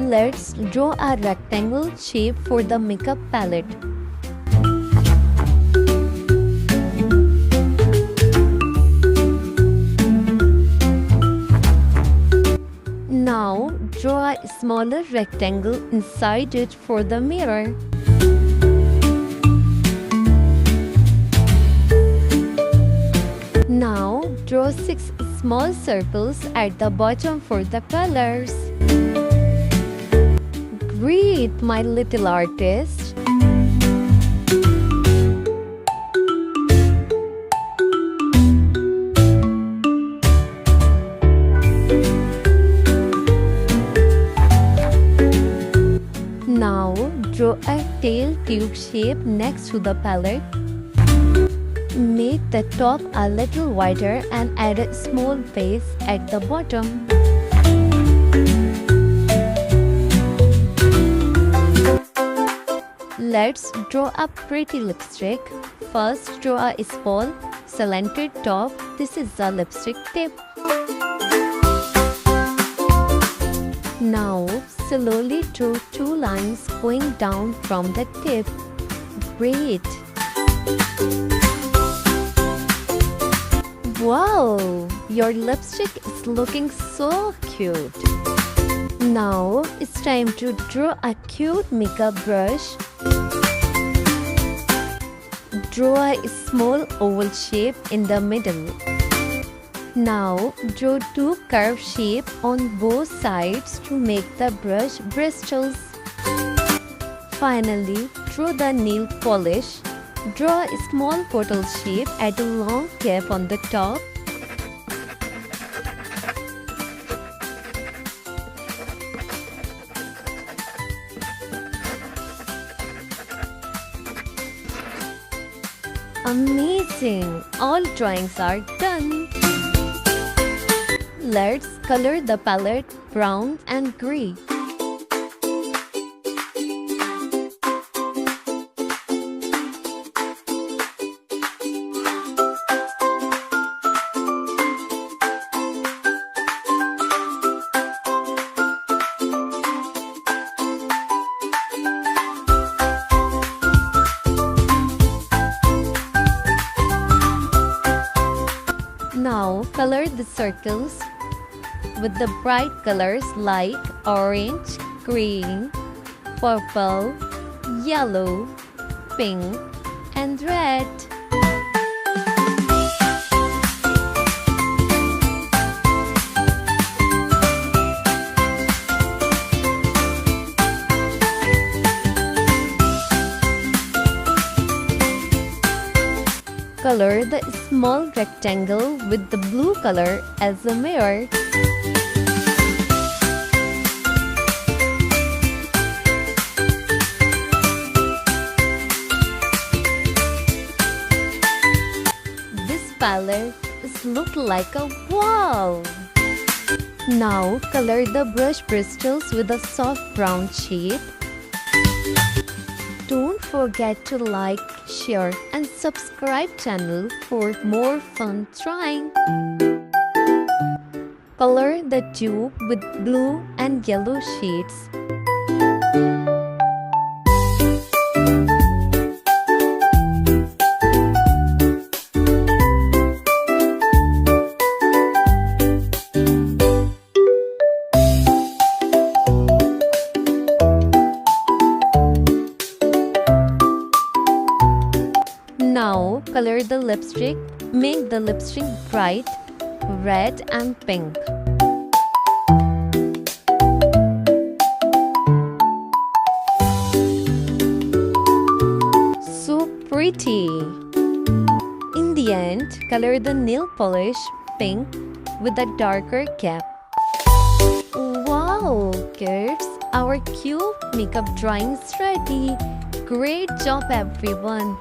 Let's draw a rectangle shape for the makeup palette. Now draw a smaller rectangle inside it for the mirror. Now draw 6 small circles at the bottom for the colors. Great, my little artist! Now draw a tail tube shape next to the palette. Make the top a little wider and add a small base at the bottom. Let's draw a pretty lipstick. First, draw a small, slanted top. This is the lipstick tip. Now, slowly draw 2 lines going down from the tip. Great! Wow! Your lipstick is looking so cute. Now, it's time to draw a cute makeup brush. Draw a small oval shape in the middle. Now, draw 2 curved shapes on both sides to make the brush bristles. Finally, draw the nail polish. Draw a small bottle shape, add a long cap on the top. Amazing! All drawings are done. Let's color the palette brown and grey. Now color the circles with the bright colors like orange, green, purple, yellow, pink, and red. Color the small rectangle with the blue color as a mirror. This palette looks like a wall. Now color the brush bristles with a soft brown shade. Don't forget to like, share and subscribe channel for more fun trying. Color the tube with blue and yellow shades. Now color the lipstick. Make the lipstick bright red and pink. So pretty! In the end, color the nail polish pink with a darker cap. Wow, kids! Our cute makeup drawing is ready. Great job, everyone!